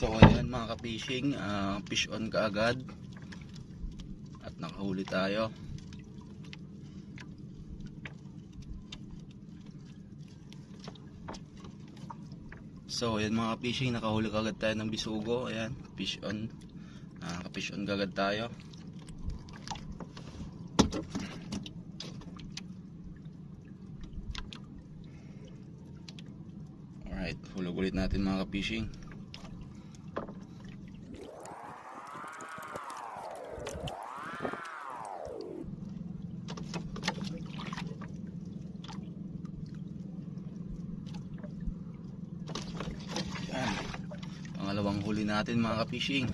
So ayan mga ka-fishing, fish on kaagad at nakahuli tayo. So ayan mga ka-fishing, nakahuli kaagad tayo ng bisugo. Ayan, fish on, ka-fish on kaagad tayo. Alright, hulog ulit natin mga ka-fishing. Pangalawang huli natin mga ka-fishing.